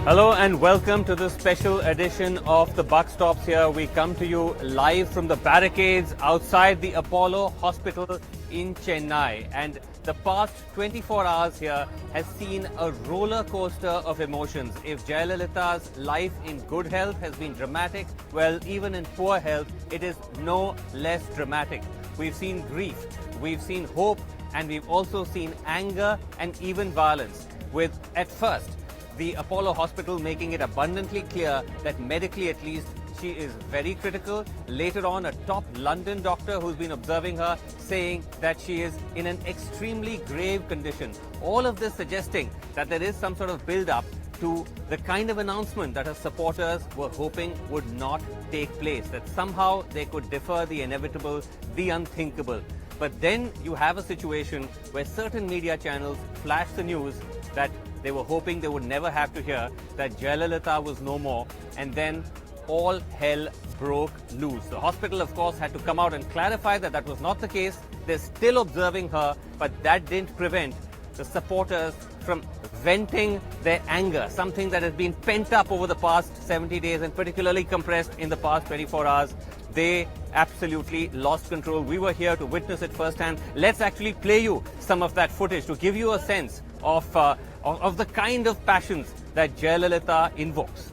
Hello and welcome to this special edition of the Buck Stops Here. We come to you live from the barricades outside the Apollo Hospital in Chennai. And the past 24 hours here has seen a roller coaster of emotions. If Jayalalithas' life in good health has been dramatic, well, even in poor health, it is no less dramatic. We've seen grief, we've seen hope, and we've also seen anger and even violence. With, at first, the Apollo Hospital making it abundantly clear that medically at least she is very critical. Later on, a top London doctor who's been observing her saying that she is in an extremely grave condition. All of this suggesting that there is some sort of build-up to the kind of announcement that her supporters were hoping would not take place, that somehow they could defer the inevitable, the unthinkable. But then you have a situation where certain media channels flash the news that they were hoping they would never have to hear that Jayalalithaa was no more, and then all hell broke loose. The hospital, of course, had to come out and clarify that that was not the case. They're still observing her, but that didn't prevent the supporters from venting their anger, something that has been pent up over the past 70 days and particularly compressed in the past 24 hours. They absolutely lost control. We were here to witness it firsthand. Let's actually play you some of that footage to give you a sense of the kind of passions that Jayalalithaa invokes.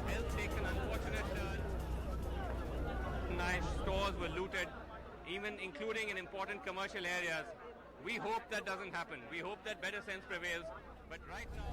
Health takes an unfortunate turn. Nice stores were looted, even including in important commercial areas. We hope that doesn't happen. We hope that better sense prevails. But right now...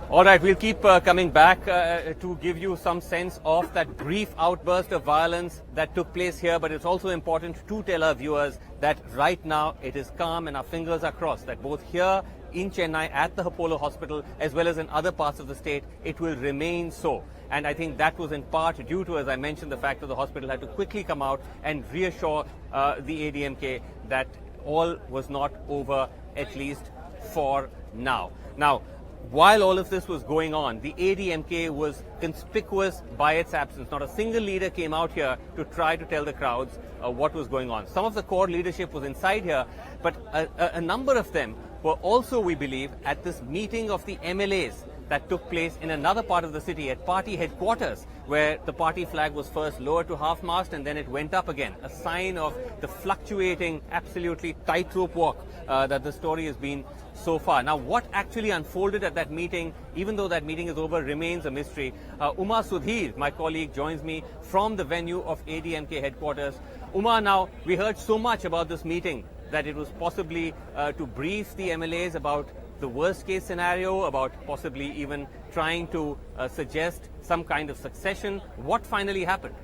All right, we'll keep coming back to give you some sense of that brief outburst of violence that took place here. But it's also important to tell our viewers that right now it is calm and our fingers are crossed that both here in Chennai at the Apollo Hospital as well as in other parts of the state, it will remain so. And I think that was in part due to, as I mentioned, the fact that the hospital had to quickly come out and reassure the AIADMK that all was not over, at least for now. Now, while all of this was going on, the AIADMK was conspicuous by its absence. Not a single leader came out here to try to tell the crowds what was going on. Some of the core leadership was inside here, but a number of them were also, we believe, at this meeting of the MLAs that took place in another part of the city at party headquarters, where the party flag was first lowered to half-mast and then it went up again, a sign of the fluctuating, absolutely tightrope walk that the story has been so far. Now, what actually unfolded at that meeting, even though that meeting is over, remains a mystery. Amma Sudhir, my colleague, joins me from the venue of AIADMK headquarters. Amma, now, we heard so much about this meeting that it was possibly to brief the MLAs about the worst case scenario, about possibly even trying to suggest some kind of succession. What finally happened?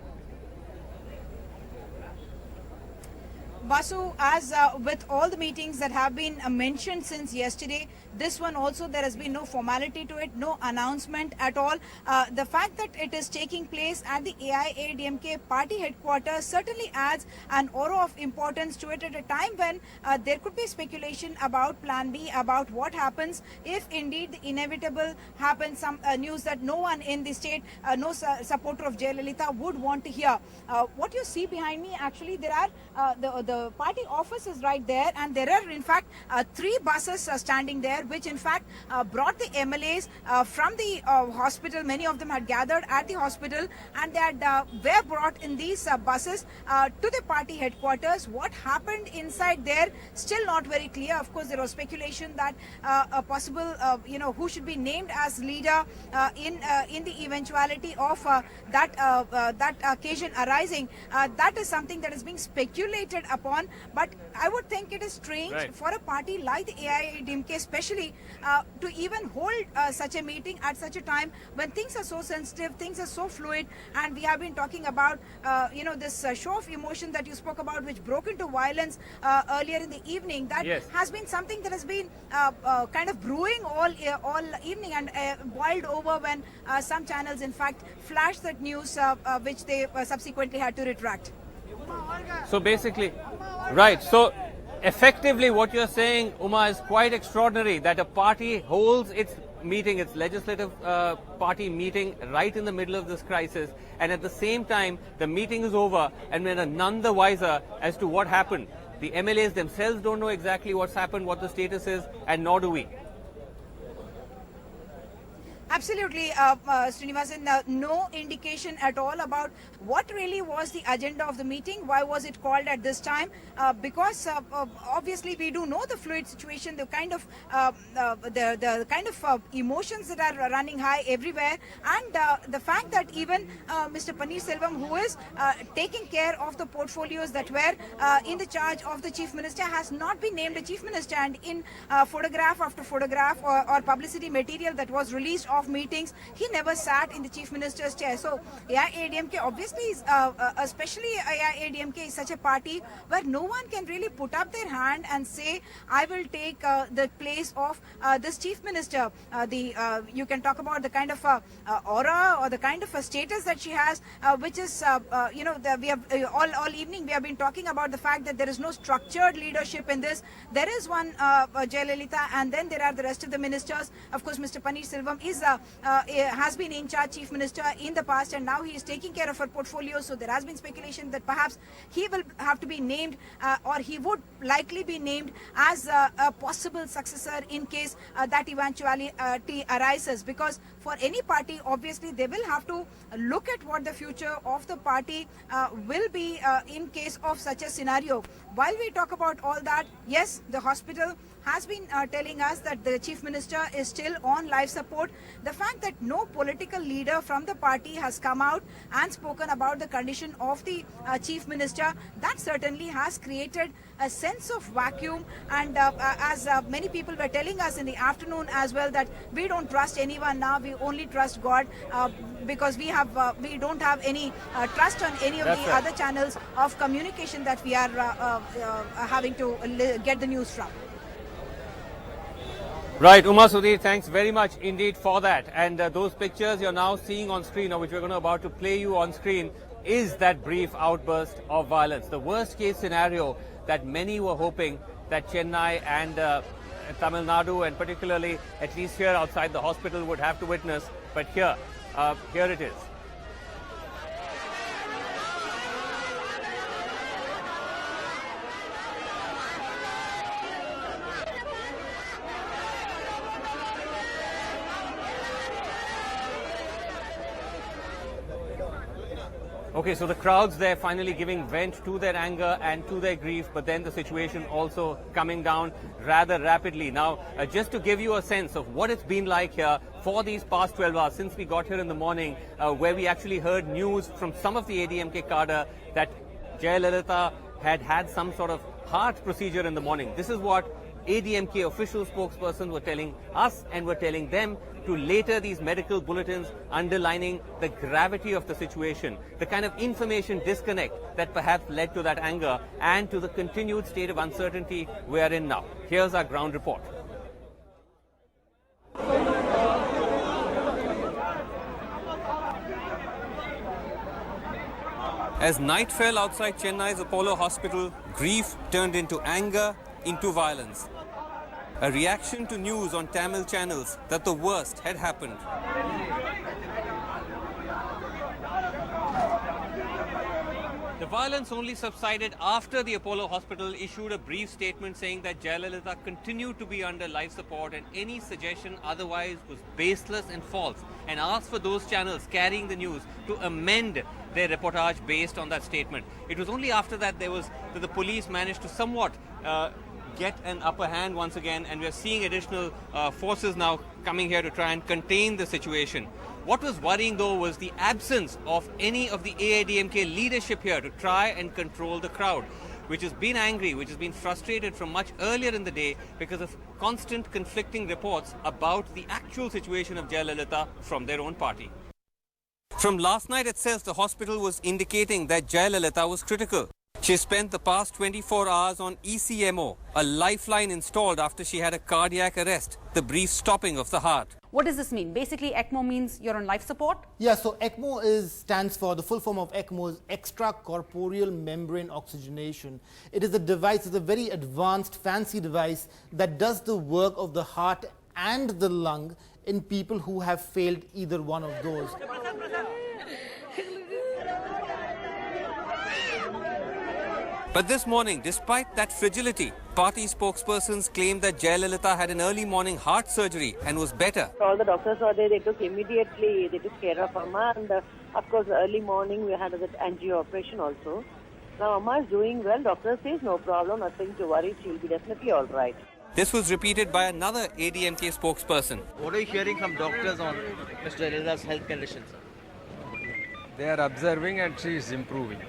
Vasu, as with all the meetings that have been mentioned since yesterday, this one also there has been no formality to it, no announcement at all. The fact that it is taking place at the AIADMK party headquarters certainly adds an aura of importance to it at a time when there could be speculation about Plan B, about what happens if indeed the inevitable happens, some news that no one in the state, no supporter of Jayalalithaa would want to hear. What you see behind me, actually, there are the party office is right there, and there are in fact 3 buses standing there, which in fact brought the MLAs from the hospital. Many of them had gathered at the hospital, and they had were brought in these buses to the party headquarters. What happened inside there, still not very clear. Of course, there was speculation that a possible who should be named as leader in the eventuality of that occasion arising. That is something that is being speculated upon. But I would think it is strange for a party like the AIADMK especially to even hold such a meeting at such a time when things are so sensitive, things are so fluid, and we have been talking about this show of emotion that you spoke about, which broke into violence earlier in the evening. That has been something that has been kind of brewing all evening and boiled over when some channels in fact flashed that news, which they subsequently had to retract. So basically, right, so effectively what you're saying, Uma, is quite extraordinary that a party holds its meeting, its legislative party meeting right in the middle of this crisis, and at the same time the meeting is over and we're none the wiser as to what happened. The MLAs themselves don't know exactly what's happened, what the status is, and nor do we. Absolutely, Srinivasan, no indication at all about what really was the agenda of the meeting. Why was it called at this time? Because obviously we do know the fluid situation, the kind of emotions that are running high everywhere, and the fact that even Mr. Panneerselvam, who is taking care of the portfolios that were in the charge of the Chief Minister, has not been named a Chief Minister, and in photograph after photograph or publicity material that was released of meetings, he never sat in the Chief Minister's chair. So AIADMK obviously is, especially AIADMK is such a party where no one can really put up their hand and say, I will take the place of this Chief Minister. You can talk about the kind of aura or the kind of a status that she has, which is, we have all evening we have been talking about the fact that there is no structured leadership in this. There is one Jayalalithaa, and then there are the rest of the ministers. Of course, Mr. Panneerselvam has been in charge Chief Minister in the past, and now he is taking care of her portfolio. So there has been speculation that perhaps he will have to be named, or he would likely be named as a possible successor in case that eventuality arises. Because for any party, obviously they will have to look at what the future of the party will be in case of such a scenario. While we talk about all that, yes, the hospital has been telling us that the Chief Minister is still on life support. The fact that no political leader from the party has come out and spoken about the condition of the Chief Minister, that certainly has created a sense of vacuum. And as many people were telling us in the afternoon as well, that we don't trust anyone now, we only trust God, because we don't have any trust on any of the other channels of communication that we are having to get the news from. Right, Uma Sudhir, thanks very much indeed for that. And those pictures you're now seeing on screen, or which we're about to play you on screen, is that brief outburst of violence. The worst case scenario that many were hoping that Chennai and Tamil Nadu, and particularly at least here outside the hospital, would have to witness. But here it is. Okay, so the crowds there finally giving vent to their anger and to their grief, but then the situation also coming down rather rapidly. Now, just to give you a sense of what it's been like here for these past 12 hours since we got here in the morning, where we actually heard news from some of the ADMK cadre that Jayalalithaa had some sort of heart procedure in the morning. This is what ADMK official spokespersons were telling us and were telling them, to later these medical bulletins underlining the gravity of the situation, the kind of information disconnect that perhaps led to that anger and to the continued state of uncertainty we are in now. Here's our ground report. As night fell outside Chennai's Apollo Hospital, grief turned into anger, into violence. A reaction to news on Tamil channels that the worst had happened. The violence only subsided after the Apollo Hospital issued a brief statement saying that Jayalalithaa continued to be under life support and any suggestion otherwise was baseless and false, and asked for those channels carrying the news to amend their reportage based on that statement. It was only after that that the police managed to somewhat get an upper hand once again, and we are seeing additional forces now coming here to try and contain the situation. What was worrying though was the absence of any of the AIADMK leadership here to try and control the crowd, which has been angry, which has been frustrated from much earlier in the day because of constant conflicting reports about the actual situation of Jayalalithaa from their own party. From last night itself, the hospital was indicating that Jayalalithaa was critical. She spent the past 24 hours on ECMO, a lifeline installed after she had a cardiac arrest, the brief stopping of the heart. What does this mean? Basically, ECMO means you're on life support? Yeah, so ECMO stands for, the full form of ECMO is extracorporeal membrane oxygenation. It is a device, it's a very advanced, fancy device that does the work of the heart and the lung in people who have failed either one of those. But this morning, despite that fragility, party spokespersons claimed that Jayalalithaa had an early morning heart surgery and was better. All the doctors were there, they took care of Amma, and of course early morning we had that angio operation also. Now Amma is doing well, doctor says no problem, nothing to worry, she will be definitely alright. This was repeated by another ADMK spokesperson. What are you hearing from doctors on Mr. Jayalalithas's health conditions? They are observing and she is improving.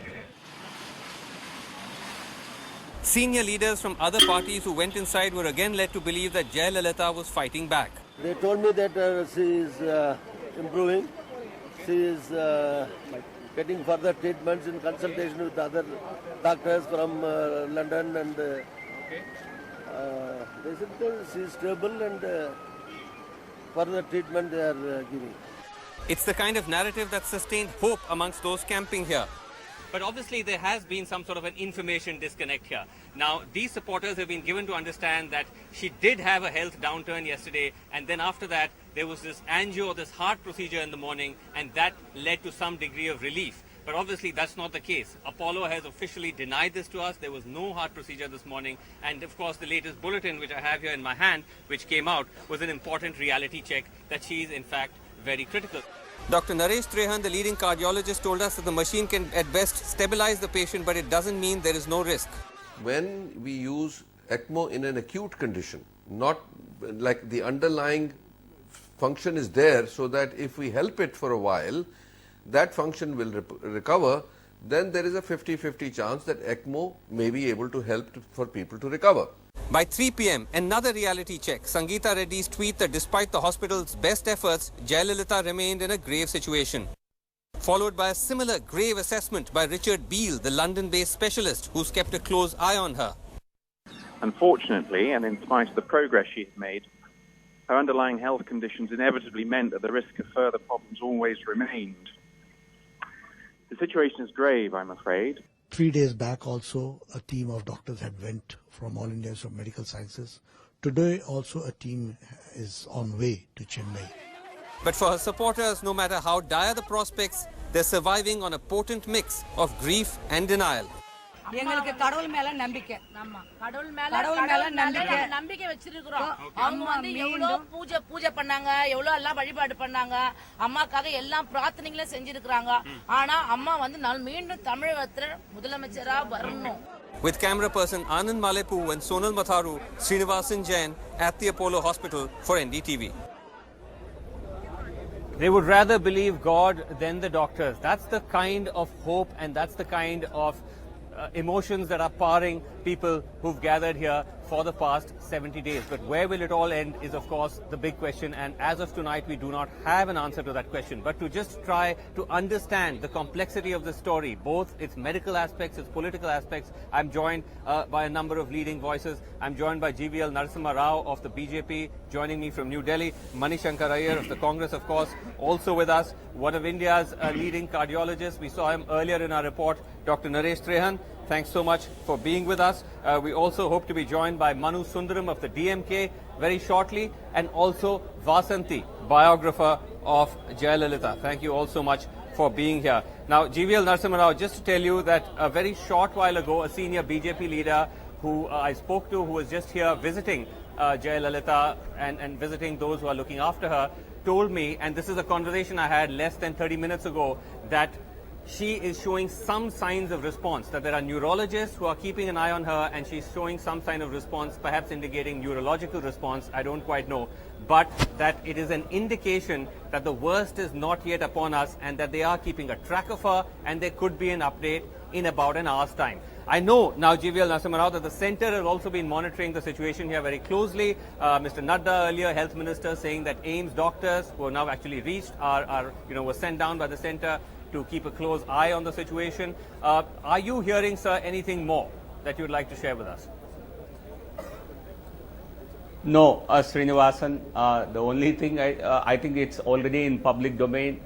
Senior leaders from other parties who went inside were again led to believe that Jayalalithaa was fighting back. They told me that she is improving. She is getting further treatments in consultation with other doctors from London, and they said that she is stable and further treatment they are giving. It's the kind of narrative that sustained hope amongst those camping here. But obviously there has been some sort of an information disconnect here. Now, these supporters have been given to understand that she did have a health downturn yesterday, and then after that there was this angio, this heart procedure in the morning, and that led to some degree of relief. But obviously that's not the case. Apollo has officially denied this to us. There was no heart procedure this morning. And of course the latest bulletin, which I have here in my hand, which came out, was an important reality check that she is in fact very critical. Dr. Naresh Trehan, the leading cardiologist, told us that the machine can at best stabilize the patient, but it doesn't mean there is no risk. When we use ECMO in an acute condition, not like the underlying function is there, so that if we help it for a while, that function will recover, then there is a 50-50 chance that ECMO may be able to help for people to recover. By 3 p.m, another reality check. Sangeeta Reddy's tweet that despite the hospital's best efforts, Jayalalithaa remained in a grave situation. Followed by a similar grave assessment by Richard Beale, the London-based specialist who's kept a close eye on her. Unfortunately, and in spite of the progress she's made, her underlying health conditions inevitably meant that the risk of further problems always remained. The situation is grave, I'm afraid. 3 days back also, a team of doctors had went from All India Institute of Medical Sciences. Today also a team is on way to Chennai. But for her supporters, no matter how dire the prospects, they're surviving on a potent mix of grief and denial. எங்களுக்கு கடவுள் மேல நம்பிக்கை கடவுள் மேல நம்பிக்கை வச்சிருக்கிறோம். அவங்க வந்து எவ்வளவு பூஜை பண்ணாங்க, எவ்வளவு எல்லாம் வழிபாடு பண்ணாங்க, அம்மாக்காக எல்லாம் பிரார்த்தனைகளும் செஞ்சிருக்காங்க. ஆனா அம்மா வந்து மீண்டும் தமிழகத்துல முதலமைச்சரா வரணும். With camera person Anand Malepu and Sonal Matharu, Srinivasan Jain at the Apollo Hospital for NDTV. They would rather believe God than the doctors. That's the kind of hope and that's the kind of emotions that are powering people who've gathered here for the past 70 days. But where will it all end is, of course, the big question. And as of tonight, we do not have an answer to that question. But to just try to understand the complexity of the story, both its medical aspects, its political aspects, I'm joined by a number of leading voices. I'm joined by GVL Narasimha Rao of the BJP, joining me from New Delhi. Manishankar Iyer of the Congress, of course, also with us. One of India's leading cardiologists. We saw him earlier in our report, Dr. Naresh Trehan. Thanks so much for being with us. We also hope to be joined by Manu Sundaram of the DMK very shortly, and also Vasanthi, biographer of Jayalalithaa. Thank you all so much for being here. Now, GVL Narasimha Rao, just to tell you that a very short while ago, a senior BJP leader who I spoke to, who was just here visiting Jayalalithaa and visiting those who are looking after her, told me, and this is a conversation I had less than 30 minutes ago, that she is showing some signs of response, that there are neurologists who are keeping an eye on her and she's showing some sign of response, perhaps indicating neurological response, I don't quite know, but that it is an indication that the worst is not yet upon us and that they are keeping a track of her and there could be an update in about an hour's time. I know now, GVL Narasimha Rao, that the centre has also been monitoring the situation here very closely. Mr. Nadda earlier, Health Minister, saying that AIIMS doctors who are now actually reached were sent down by the centre to keep a close eye on the situation. Are you hearing, sir, anything more that you would like to share with us? No, Srinivasan. The only thing I think it's already in public domain.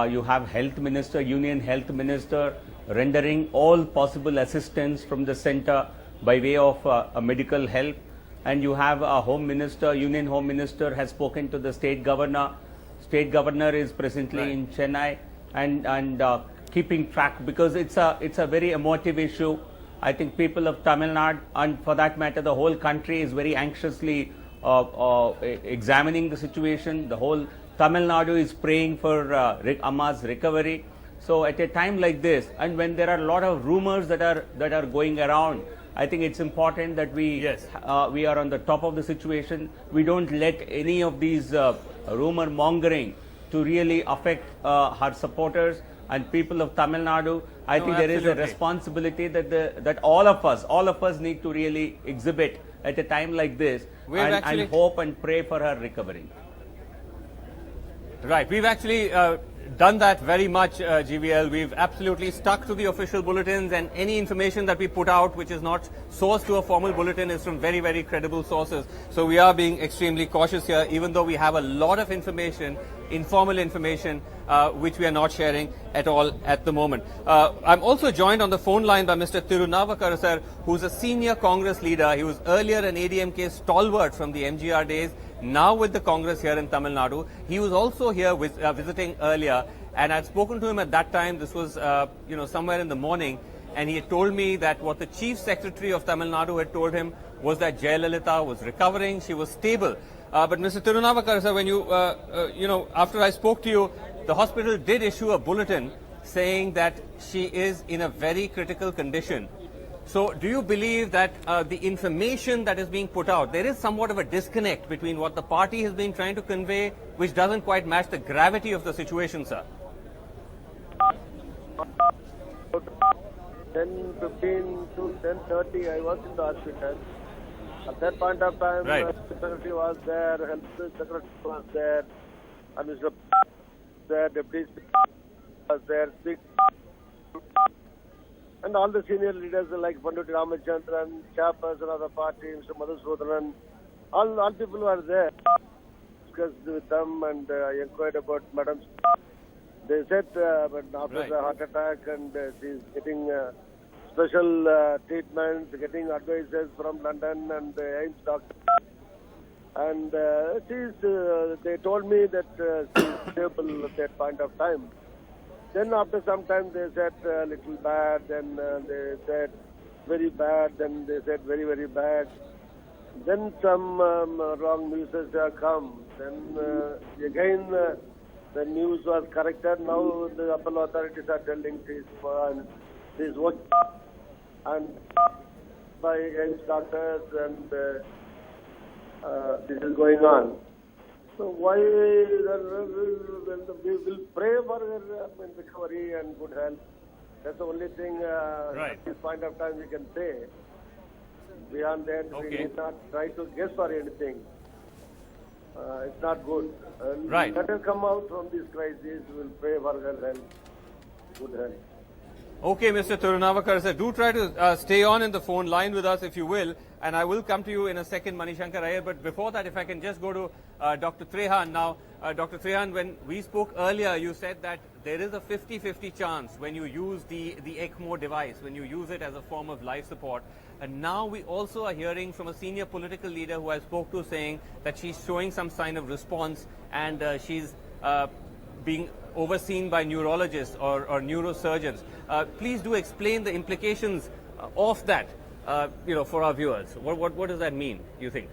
You have Health Minister, Union Health Minister, rendering all possible assistance from the centre by way of a medical help. And you have a Home Minister, Union Home Minister has spoken to the State Governor. State Governor is presently in Chennai and keeping track, because it's a very emotive issue. I think people of Tamil Nadu, and for that matter the whole country, is very anxiously examining the situation. The whole Tamil Nadu is praying for Amma's recovery. So at a time like this, and when there are a lot of rumours that are going around, I think it's important that we are on the top of the situation. We don't let any of these rumour mongering to really affect her supporters and people of Tamil Nadu. I think there is a responsibility that all of us need to really exhibit at a time like this, and hope and pray for her recovery. Right, we've actually done that very much, GVL. We've absolutely stuck to the official bulletins, and any information that we put out which is not sourced to a formal bulletin is from very, very credible sources. So we are being extremely cautious here, even though we have a lot of information, informal information, which we are not sharing at all at the moment. I'm also joined on the phone line by Mr. Tirunavakar sir, who's a senior Congress leader. He was earlier an ADMK stalwart from the MGR days, now with the Congress here in Tamil Nadu. He was also here visiting earlier, and I'd spoken to him at that time. This was somewhere in the morning, and he had told me that what the Chief Secretary of Tamil Nadu had told him was that Jayalalithaa was recovering, she was stable. But Mr. Tirunavakar sir, when after I spoke to you, the hospital did issue a bulletin saying that she is in a very critical condition. So do you believe that the information that is being put out, there is somewhat of a disconnect between what the party has been trying to convey, which doesn't quite match the gravity of the situation, sir? 10:15 to 10:30, I was in the hospital. At that point of time, the secretary was there, health secretary was there, and Mr. there, deputy was there, and all the senior leaders like Pandit Ramachandran, chairperson of the party, Mr. Madhusudanan, all people were there. Discussed with them, and I inquired about Madam. They said, but after the heart attack, and she's getting special treatment, getting advices from London and the AIIMS doctor. And they told me that she's stable at that point of time. Then after some time they said little bad, then they said very bad, then they said very, very bad. Then some wrong news has come. Then again the news was corrected. Now the Apollo authorities are telling she's working and by AIIMS doctors, and this is going on. So why we will pray for her recovery and good health. That's the only thing at this point of time we can say. Beyond that, we need not try to guess for anything. It's not good. And let her come out from this crisis. We will pray for her health, good health. Okay, Mr. Tirunavakar sir, do try to stay on in the phone line with us if you will, and I will come to you in a second, Manishankar Iyer. But before that, if I can just go to Dr. Trehan now. Dr. Trehan, when we spoke earlier, you said that there is a 50-50 chance when you use the ECMO device, when you use it as a form of life support. And now we also are hearing from a senior political leader who I spoke to saying that she's showing some sign of response, and she's being overseen by neurologists or neurosurgeons. Please do explain the implications of that, for our viewers. What does that mean, you think?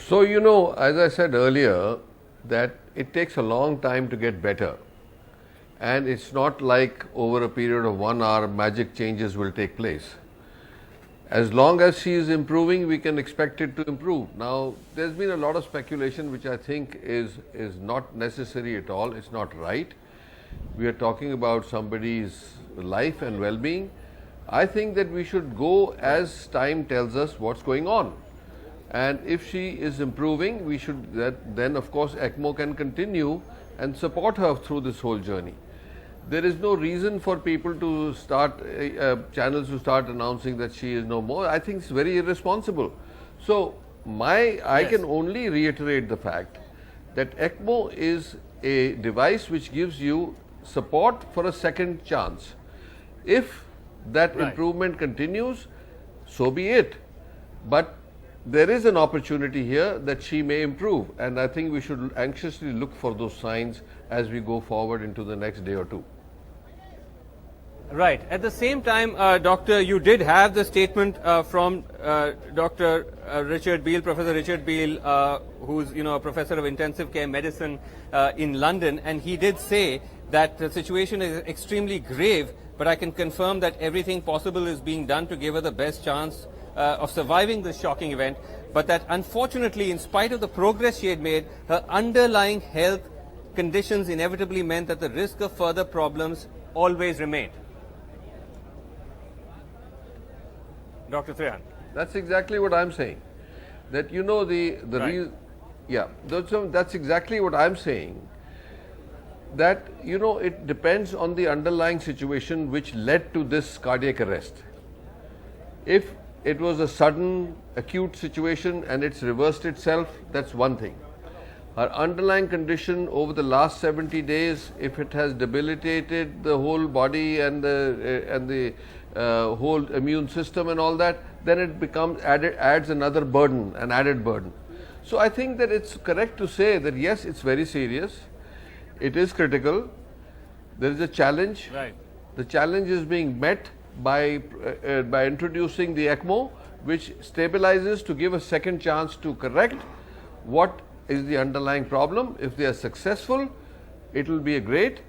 So, as I said earlier, that it takes a long time to get better. And it's not like over a period of 1 hour magic changes will take place. As long as she is improving, we can expect it to improve. Now, there's been a lot of speculation which I think is not necessary at all. It's not right. We are talking about somebody's life and well-being. I think that we should go as time tells us what's going on. And if she is improving, we should then of course ECMO can continue and support her through this whole journey. There is no reason for people to start, channels to start announcing that she is no more. I think it's very irresponsible. So I can only reiterate the fact that ECMO is a device which gives you support for a second chance. If that improvement continues, so be it. But there is an opportunity here that she may improve, and I think we should anxiously look for those signs as we go forward into the next day or two. Right. At the same time, Doctor, you did have the statement from Dr. Richard Beale, Professor Richard Beale, who's a professor of intensive care medicine in London, and he did say that the situation is extremely grave, but I can confirm that everything possible is being done to give her the best chance of surviving this shocking event, but that unfortunately, in spite of the progress she had made, her underlying health conditions inevitably meant that the risk of further problems always remained. Dr. Trehan. That's exactly what I'm saying. That Right. That's exactly what I'm saying. That it depends on the underlying situation which led to this cardiac arrest. If it was a sudden acute situation and it's reversed itself, that's one thing. Her underlying condition over the last 70 days, if it has debilitated the whole body and the whole immune system and all that, then it adds another burden, an added burden. So I think that it's correct to say that yes, it's very serious. It is critical. There is a challenge. Right. The challenge is being met by introducing the ECMO, which stabilizes to give a second chance to correct what is the underlying problem. If they are successful, it will be a great,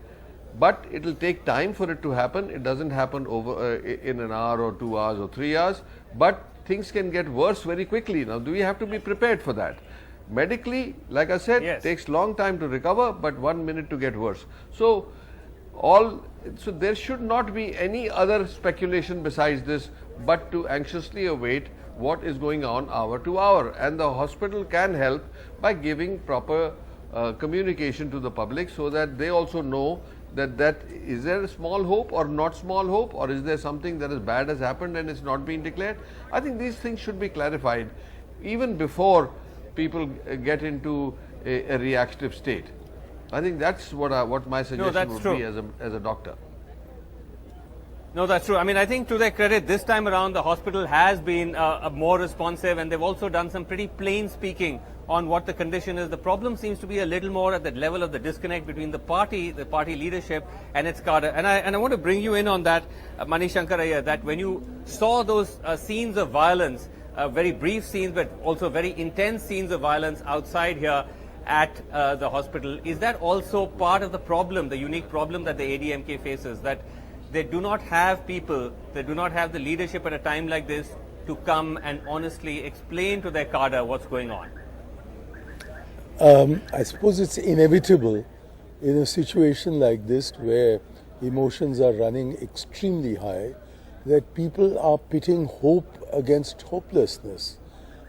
but it will take time for it to happen. It doesn't happen over in an hour or 2 hours or 3 hours, but things can get worse very quickly. Now, do we have to be prepared for that? Medically, like I said, Yes. takes long time to recover, but 1 minute to get worse. So there should not be any other speculation besides this, but to anxiously await what is going on hour to hour. And the hospital can help by giving proper communication to the public so that they also know that is there a small hope or not small hope, or is there something that is bad has happened and it's not been declared. I think these things should be clarified even before people get into a reactive state. I think that's what my suggestion would be as a doctor. No, that's true. I mean, I think to their credit, this time around the hospital has been more responsive, and they've also done some pretty plain speaking on what the condition is. The problem seems to be a little more at the level of the disconnect between the party leadership and its cadre. And I want to bring you in on that, Mani Shankar Iyer, that when you saw those scenes of violence, very brief scenes but also very intense scenes of violence outside here at the hospital, is that also part of the problem, the unique problem that the AIDMK faces, that they do not have people, they do not have the leadership at a time like this to come and honestly explain to their cadre what's going on? I suppose it's inevitable in a situation like this where emotions are running extremely high, that people are pitting hope against hopelessness.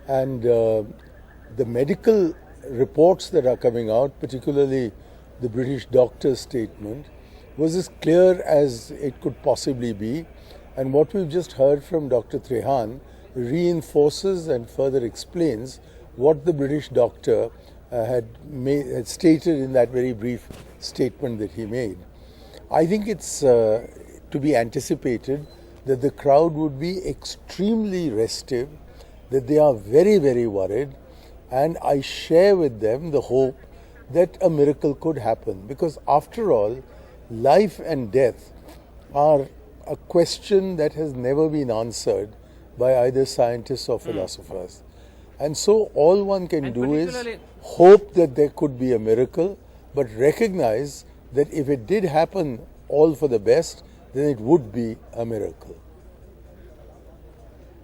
And the medical reports that are coming out, particularly the British doctor's statement, was as clear as it could possibly be. And what we've just heard from Dr. Trehan reinforces and further explains what the British doctor had stated in that very brief statement that he made. I think it's to be anticipated that the crowd would be extremely restive, that they are very, very worried, and I share with them the hope that a miracle could happen, because after all, life and death are a question that has never been answered by either scientists or philosophers. And so all one can do is hope that there could be a miracle, but recognize that if it did happen all for the best, then it would be a miracle.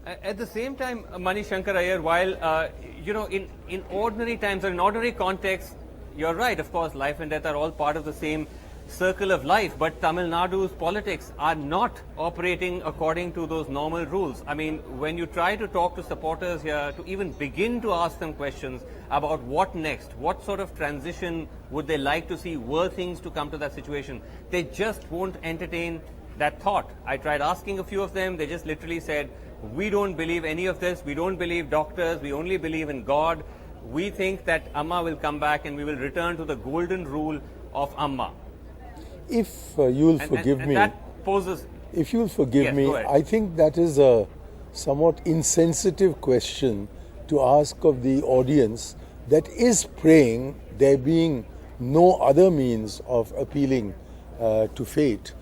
At the same time, Mani Shankar Iyer, while, in ordinary times or in ordinary contexts, you're right, of course, life and death are all part of the same circle of life, but Tamil Nadu's politics are not operating according to those normal rules. I mean, when you try to talk to supporters here, to even begin to ask them questions about what next, what sort of transition would they like to see, were things to come to that situation, they just won't entertain that thought. I tried asking a few of them, they just literally said, we don't believe any of this, we don't believe doctors, we only believe in God. We think that Amma will come back and we will return to the golden rule of Amma. If you will forgive me, that poses, if you will forgive yes, me, I think that is a somewhat insensitive question to ask of the audience that is praying, there being no other means of appealing to fate,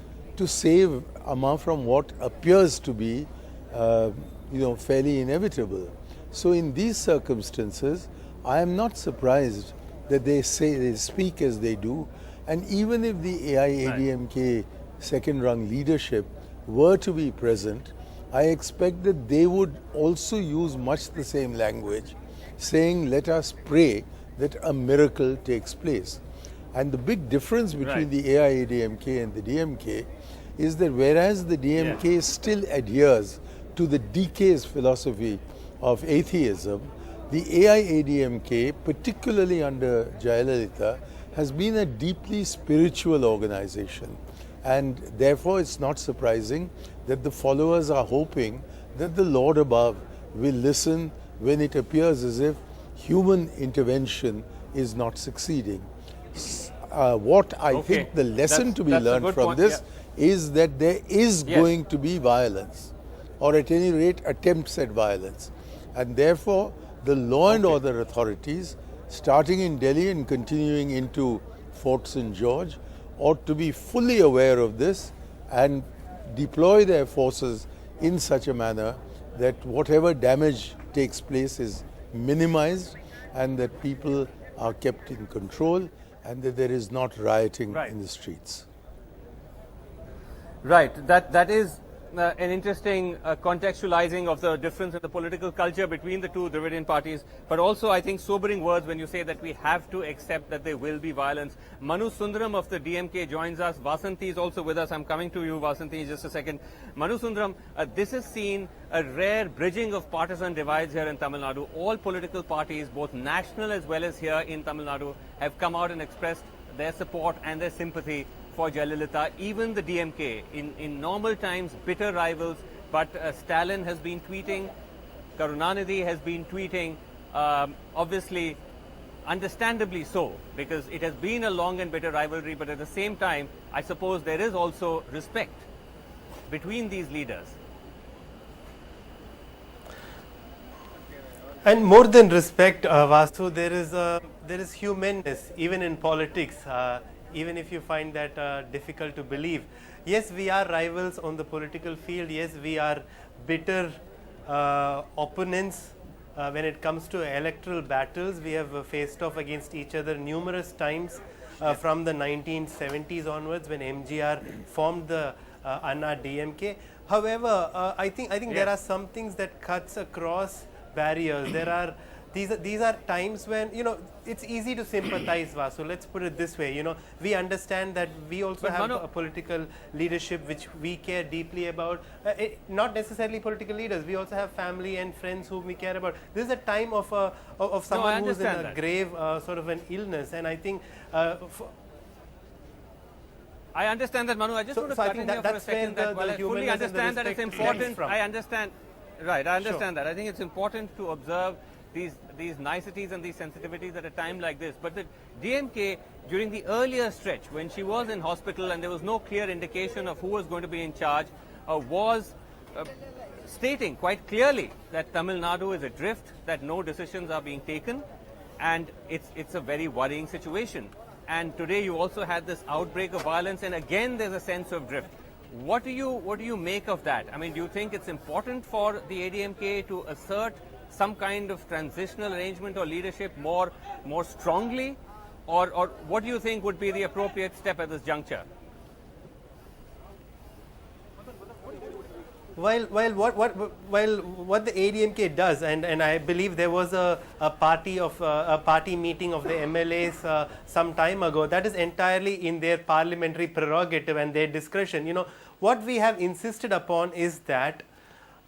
to save Amma from what appears to be, fairly inevitable. So in these circumstances, I am not surprised that they speak as they do, and even if the AIADMK second rung leadership were to be present, I expect that they would also use much the same language, saying, let us pray that a miracle takes place. And the big difference between the AIADMK and the DMK is that whereas the DMK still adheres to the DK's philosophy of atheism, the AIADMK, particularly under Jayalalithaa, has been a deeply spiritual organization. And therefore it's not surprising that the followers are hoping that the Lord above will listen when it appears as if human intervention is not succeeding. What I think the lesson to be learned from this is that there is going to be violence, or at any rate attempts at violence. And therefore the law and order authorities, starting in Delhi and continuing into Fort St. George, ought to be fully aware of this and deploy their forces in such a manner that whatever damage takes place is minimized and that people are kept in control and that there is not rioting in the streets. Right. That is an interesting contextualizing of the difference in the political culture between the two Dravidian parties, but also I think sobering words when you say that we have to accept that there will be violence. Manu Sundaram of the DMK joins us. Vasanthi is also with us. I'm coming to you, Vasanthi, in just a second. Manu Sundaram, this has seen a rare bridging of partisan divides here in Tamil Nadu. All political parties, both national as well as here in Tamil Nadu, have come out and expressed their support and their sympathy for Jayalalithaa. Even the DMK, in normal times, bitter rivals, but Stalin has been tweeting, Karunanidhi has been tweeting, obviously, understandably so, because it has been a long and bitter rivalry, but at the same time, I suppose there is also respect between these leaders. And more than respect, Vasu, there is humanness, even in politics. Even if you find that difficult to believe. Yes, we are rivals on the political field. Yes, we are bitter opponents when it comes to electoral battles. We have faced off against each other numerous times from the 1970s onwards when MGR formed the Anna DMK. However, I think there are some things that cuts across barriers. There are these are times when, it's easy to sympathize, Vasu. Let's put it this way, we understand that we also have a political leadership which we care deeply about. Not necessarily political leaders, we also have family and friends whom we care about. This is a time of someone who is in a grave sort of an illness, and I think I understand that, Manu. I just want to cut in here for a second. While I fully understand that it's important, I understand. Right, I understand that. I think it's important to observe these niceties and these sensitivities at a time like this. But the DMK, during the earlier stretch, when she was in hospital and there was no clear indication of who was going to be in charge, was stating quite clearly that Tamil Nadu is adrift, that no decisions are being taken, and it's a very worrying situation. And today you also had this outbreak of violence, and again there's a sense of drift. What do you make of that? I mean, do you think it's important for the ADMK to assert some kind of transitional arrangement or leadership more strongly, or what do you think would be the appropriate step at this juncture? While what the ADMK does, and I believe there was a party meeting of the MLAs some time ago, that is entirely in their parliamentary prerogative and their discretion. What we have insisted upon is that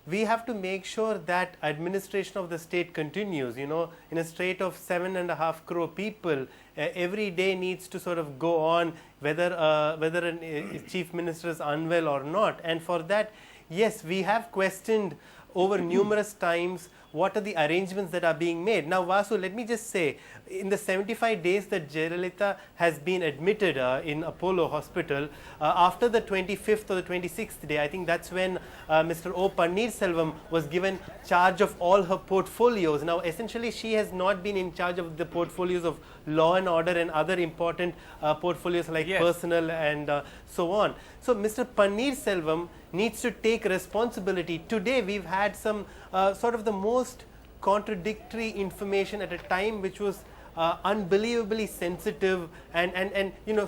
we have to make sure that administration of the state continues. In a state of 7.5 crore people, every day needs to sort of go on, whether a chief minister is unwell or not. And for that, yes, we have questioned over numerous times what are the arrangements that are being made. Now, Vasu, let me just say, in the 75 days that Jayalalithaa has been admitted in Apollo Hospital, after the 25th or the 26th day, I think that's when Mr. O. Panneerselvam was given charge of all her portfolios. Now, essentially, she has not been in charge of the portfolios of law and order and other important portfolios like personal and so on. So, Mr. Panneerselvam needs to take responsibility. Today, we've had some sort of the most contradictory information at a time which was unbelievably sensitive and you know,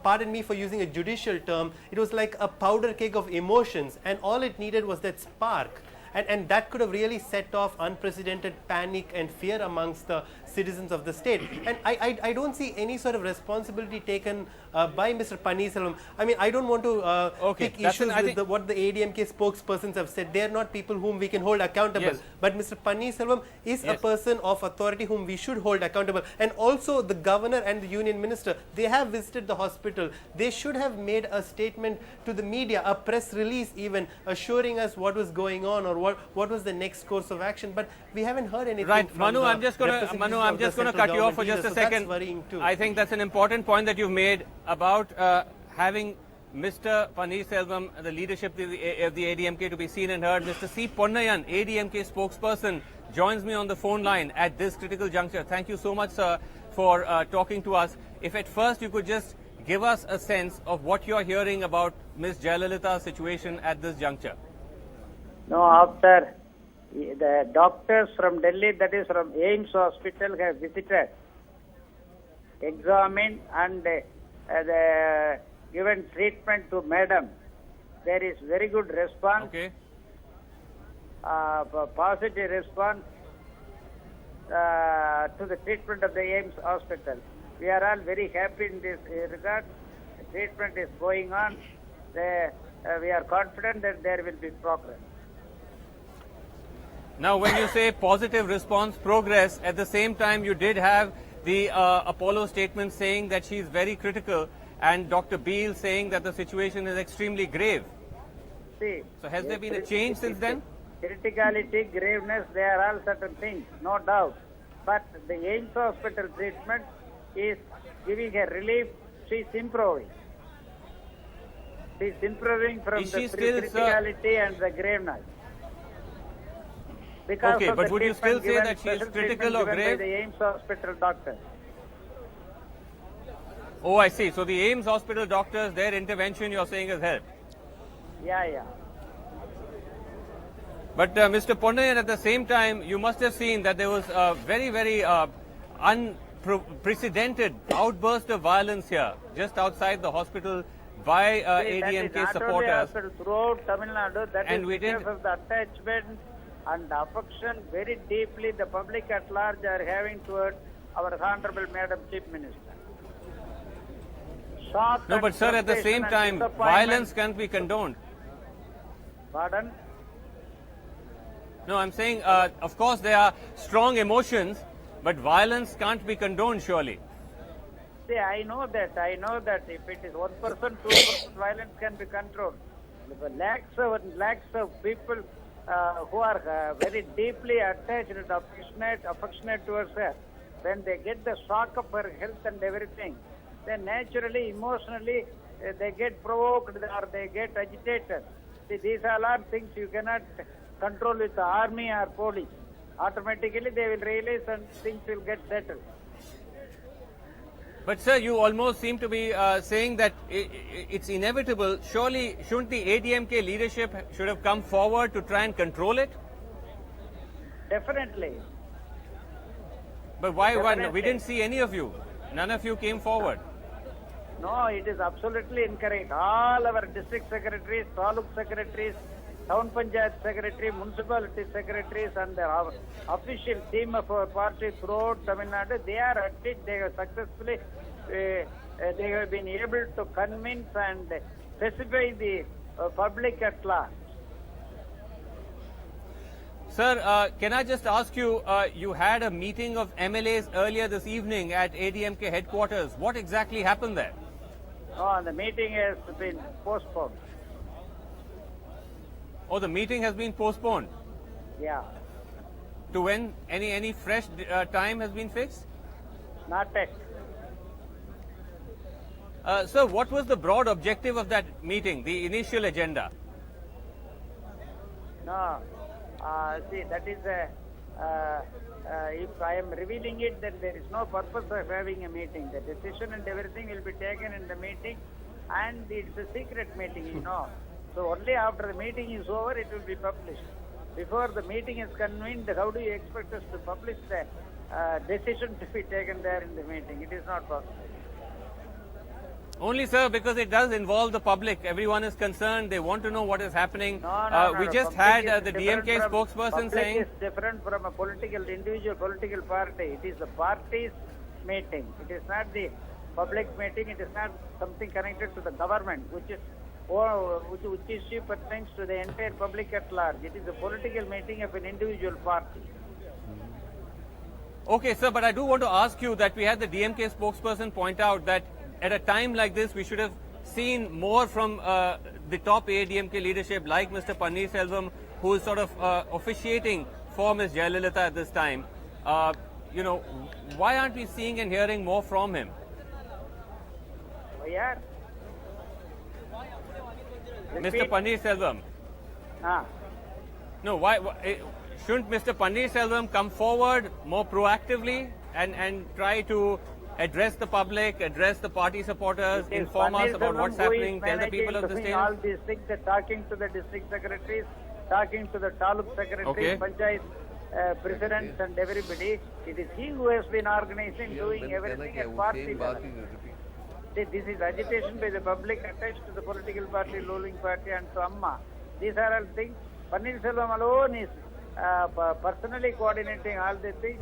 pardon me for using a judicial term, it was like a powder keg of emotions, and all it needed was that spark. And that could have really set off unprecedented panic and fear amongst the citizens of the state. And I don't see any sort of responsibility taken by Mr. Panneerselvam. I mean, I don't want to pick issues with what the AIADMK spokespersons have said. They are not people whom we can hold accountable. But Mr. Panneerselvam is a person of authority whom we should hold accountable. And also the governor and the union minister, they have visited the hospital. They should have made a statement to the media, a press release even, assuring us what was going on or what was the next course of action. But we haven't heard anything. Right, from Manu, the I'm just going to cut you off for just a second. I think that's an important point that you've made about having Mr. Panneerselvam, the leadership of the AIADMK, to be seen and heard. Mr. C Ponnaiyan, AIADMK spokesperson, joins me on the phone line at this critical juncture. Thank you so much, sir, for talking to us. If at first you could just give us a sense of what you're hearing about Ms. Jayalalitha's situation at this juncture. No, after the doctors from Delhi, that is from AIIMS Hospital, have visited, examined and given treatment to madam. There is very good response. Okay. Positive response to the treatment of the AIIMS Hospital. We are all very happy in this regard. The treatment is going on. We are confident that there will be progress. Now, when you say positive response, progress, at the same time you did have the Apollo statement saying that she is very critical, and Dr. Beale saying that the situation is extremely grave. See, so has there been a change since then? Criticality, graveness, they are all certain things, no doubt. But the AIIMS Hospital treatment is giving her relief. She is improving. She is improving from the criticality and the graveness. Because okay, but would you still say that she is critical or grave? By the AIIMS Hospital doctors. Oh, I see. So the AIIMS Hospital doctors, their intervention, you're saying, has helped? Yeah. But Mr. Ponnaiyan, at the same time, you must have seen that there was a very, very unprecedented outburst of violence here, just outside the hospital by AIADMK supporters. Throughout Tamil Nadu, that and is we because of the attachment and affection very deeply the public at large are having towards our Honorable Madam Chief Minister. No, but sir, at the same time, violence can't be condoned. Pardon? No, I'm saying, of course, there are strong emotions, but violence can't be condoned, surely. See, I know that. If it is 1%, 2%, violence can be controlled. Lakhs of people who are very deeply attached and affectionate towards her, when they get the shock of her health and everything, then naturally, emotionally, they get provoked or they get agitated. See, these all are things you cannot control with the army or police. Automatically, they will realize and things will get settled. But sir, you almost seem to be saying that it's inevitable. Surely, shouldn't the AIADMK leadership should have come forward to try and control it? Definitely. But why? We didn't see any of you. None of you came forward. No, it is absolutely incorrect. All our district secretaries, taluk secretaries, town panchayat secretary, municipality secretaries and the official team of our party throughout Tamil Nadu, they are at it. They have successfully, they have been able to convince and specify the public at large. Sir, can I just ask you, you had a meeting of MLAs earlier this evening at AIADMK headquarters. What exactly happened there? Oh, the meeting has been postponed. Oh, the meeting has been postponed? Yeah. to when any fresh time has been fixed? Not yet. Sir, what was the broad objective of that meeting, the initial agenda? No, see, that is if I am revealing it, then there is no purpose of having a meeting. The decision and everything will be taken in the meeting, and it's a secret meeting, you know. So only after the meeting is over, it will be published. Before the meeting is convened, how do you expect us to publish the decision to be taken there in the meeting? It is not possible. Only, sir, because it does involve the public. Everyone is concerned. They want to know what is happening. We just had the DMK spokesperson saying... Public is different from a individual political party. It is the party's meeting. It is not the public meeting. It is not something connected to the government, which issue pertains to the entire public at large. It is a political meeting of an individual party. Okay, sir, but I do want to ask you that we had the DMK spokesperson point out that at a time like this, we should have seen more from the top AIADMK leadership, like Mr. Panneerselvam, who is sort of officiating for Ms. Jayalalithaa at this time. You know, why aren't we seeing and hearing more from him? Yeah. Mr. Panneerselvam. No, why shouldn't Mr. Panneerselvam come forward more proactively and try to address the public, address the party supporters, inform us about what's happening, tell the people of the state? All these things, talking to the district secretaries, talking to the taluk secretaries, panchayat presidents and everybody. It is he who has been organizing, doing everything at party level. This is agitation by the public attached to the political party, ruling party, and to Amma. These are all things. Panneerselvam alone is personally coordinating all these things.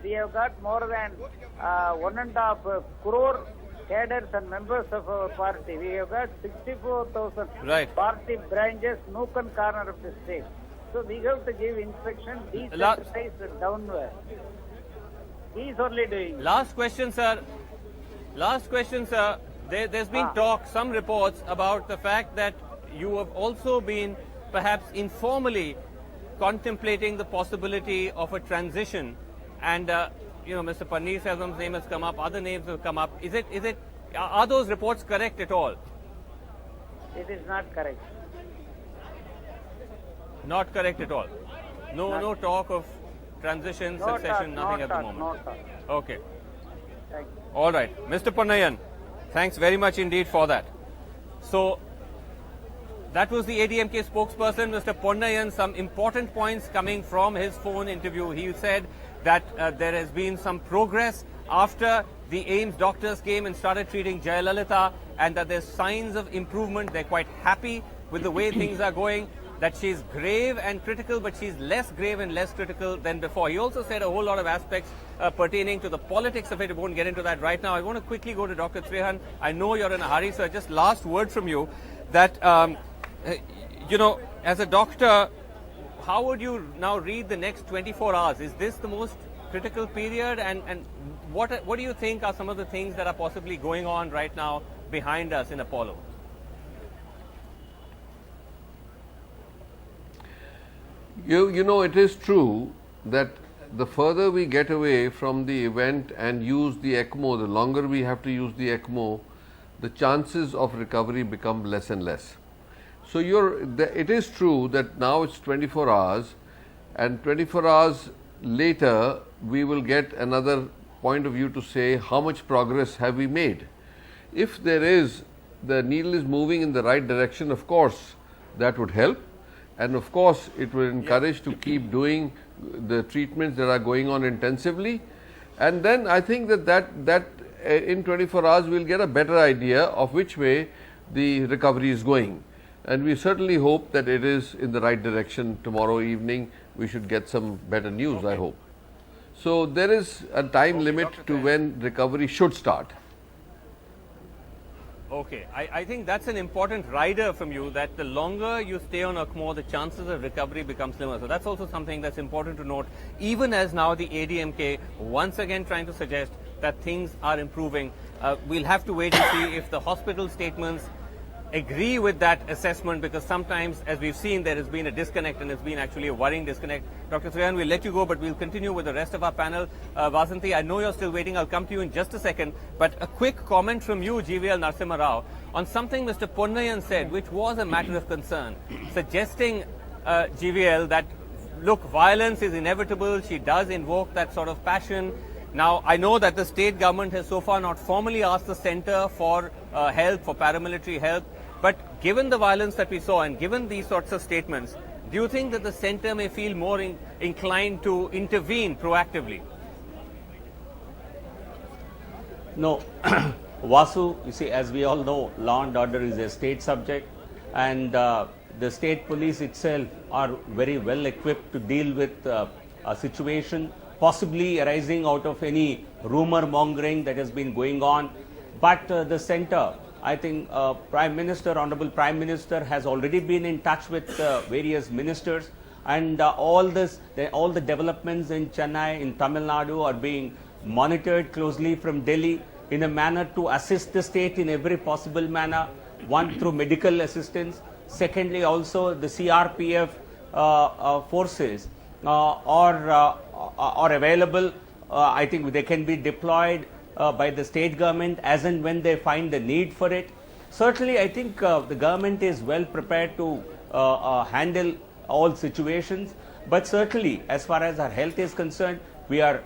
We have got more than 1.5 crore cadres and members of our party. We have got 64,000 party branches, nook and corner of the state. So we have to give instruction, decentralized and downward. He is only doing. Last question, sir. There's been talk, some reports about the fact that you have also been perhaps informally contemplating the possibility of a transition. And, you know, Mr. Panneerselvam's name has come up, other names have come up. Are those reports correct at all? It is not correct. Not correct at all? No talk of transition, succession, nothing at the moment? No talk. Okay. Thank you. All right. Mr. Ponnaiyan, thanks very much indeed for that. So, that was the ADMK spokesperson, Mr. Ponnaiyan. Some important points coming from his phone interview. He said that there has been some progress after the AIIMS doctors came and started treating Jayalalithaa, and that there's signs of improvement. They're quite happy with the way things are going, that she's grave and critical, but she's less grave and less critical than before. He also said a whole lot of aspects pertaining to the politics of it. I won't get into that right now. I want to quickly go to Dr. Trehan. I know you're in a hurry, so just last word from you that, you know, as a doctor, how would you now read the next 24 hours? Is this the most critical period? And what do you think are some of the things that are possibly going on right now behind us in Apollo? You know, it is true that the further we get away from the event and use the ECMO, the longer we have to use the ECMO, the chances of recovery become less and less. So it is true that now it's 24 hours, and 24 hours later we will get another point of view to say how much progress have we made. If the needle is moving in the right direction, of course that would help, and of course it will encourage to keep doing the treatments that are going on intensively, and then I think that in 24 hours we'll get a better idea of which way the recovery is going. And we certainly hope that it is in the right direction. Tomorrow evening we should get some better news, I hope. So there is a time limit to when recovery should start. Okay, I think that's an important rider from you, that the longer you stay on ECMO, the chances of recovery become slimmer. So that's also something that's important to note, even as now the ADMK once again trying to suggest that things are improving. We'll have to wait and see if the hospital statements agree with that assessment, because sometimes, as we've seen, there has been a disconnect, and it's been actually a worrying disconnect Dr. Thriyan, we'll let you go, but we'll continue with the rest of our panel. Vasanthi, I know you're still waiting. I'll come to you in just a second. But a quick comment from you, GVL Narasimha Rao, on something Mr. Ponnaiyan said, which was a matter of concern, suggesting, GVL, that, look, violence is inevitable. She does invoke that sort of passion. Now, I know that the state government has so far not formally asked the centre for help, for paramilitary help. But given the violence that we saw and given these sorts of statements, do you think that the centre may feel more inclined to intervene proactively? No. Vasu, you see, as we all know, law and order is a state subject, and the state police itself are very well equipped to deal with a situation possibly arising out of any rumor mongering that has been going on. But the centre, I think Prime Minister, Honourable Prime Minister has already been in touch with various ministers, and all the developments in Chennai, in Tamil Nadu are being monitored closely from Delhi in a manner to assist the state in every possible manner, one through medical assistance, secondly also the CRPF forces are available. I think they can be deployed by the state government as and when they find the need for it. Certainly, I think the government is well prepared to handle all situations, but certainly as far as our health is concerned, we are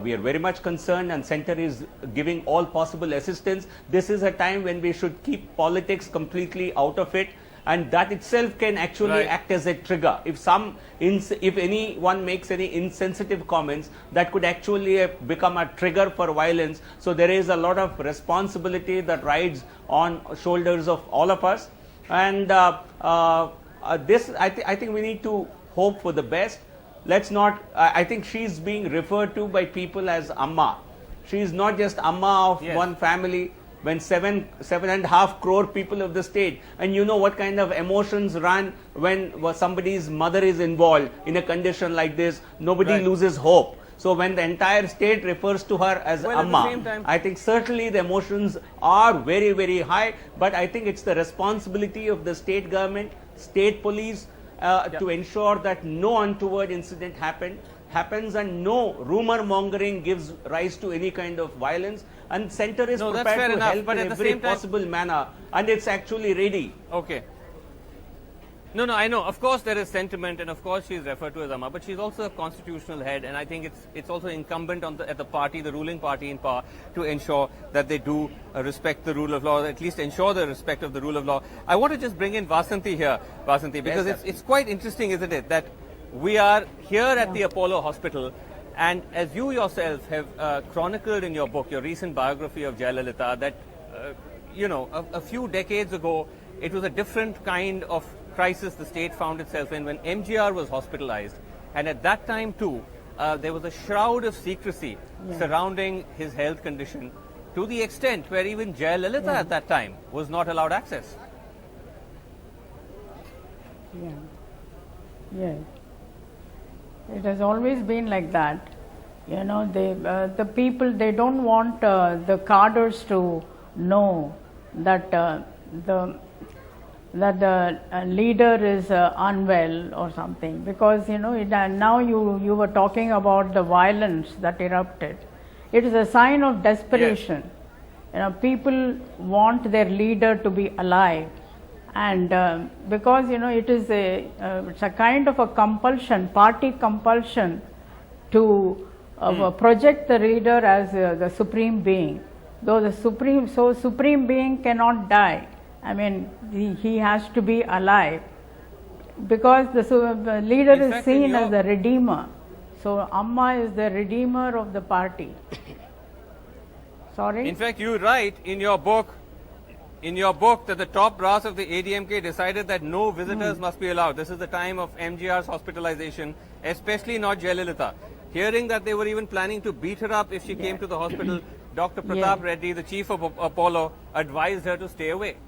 very much concerned, and centre is giving all possible assistance. This is a time when we should keep politics completely out of it, and that itself can actually act as a trigger. If anyone makes any insensitive comments, that could actually become a trigger for violence. So there is a lot of responsibility that rides on shoulders of all of us, and I think we need to hope for the best. Let's not, I think she's being referred to by people as Amma. She is not just Amma of one family, when 7.5 crore people of the state, and you know what kind of emotions run when somebody's mother is involved in a condition like this. Nobody loses hope. So when the entire state refers to her as Amma, I think certainly the emotions are very, very high, but I think it's the responsibility of the state government, state police, to ensure that no untoward incident happens and no rumor mongering gives rise to any kind of violence, and centre is prepared to help in every possible manner, and it's actually ready. Okay. No, I know. Of course, there is sentiment, and of course, she is referred to as Amma, but she's also a constitutional head, and I think it's also incumbent on at the party, the ruling party in power, to ensure that they do respect the rule of law, or at least ensure the respect of the rule of law. I want to just bring in Vasanthi here, because it's quite interesting, isn't it, that we are here at the Apollo Hospital, and as you yourself have chronicled in your book, your recent biography of Jayalalithaa, that a few decades ago, it was a different kind of crisis the state found itself in when MGR was hospitalized, and at that time too there was a shroud of secrecy surrounding his health condition, to the extent where even Jayalalithaa at that time was not allowed access. Yes, it has always been like that. The people, they don't want the cadres to know that the leader is unwell or something, because now you were talking about the violence that erupted. It is a sign of desperation. People want their leader to be alive, and because it's a kind of a compulsion, party compulsion, to project the leader as the supreme being, though the supreme being cannot die. I mean, he has to be alive, because the leader is seen as the redeemer. So Amma is the redeemer of the party. Sorry? In fact, you write in your book that the top brass of the AIADMK decided that no visitors must be allowed. This is the time of MGR's hospitalization, especially not Jayalalithaa. Hearing that they were even planning to beat her up if she came to the hospital, Dr. Pratap Reddy, the chief of Apollo, advised her to stay away.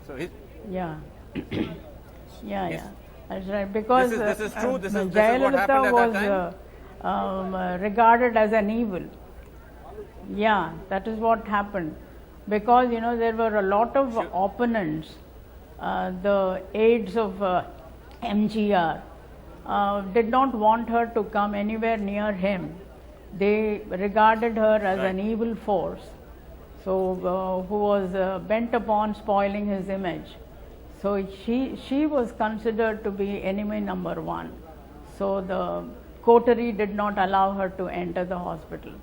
So that's right. Because this is true. This is what happened at that time. Was regarded as an evil. Yeah, that is what happened. Because there were a lot of opponents, the aides of MGR, did not want her to come anywhere near him. They regarded her as an evil force, so who was bent upon spoiling his image. So she was considered to be enemy number one. So the coterie did not allow her to enter the hospital.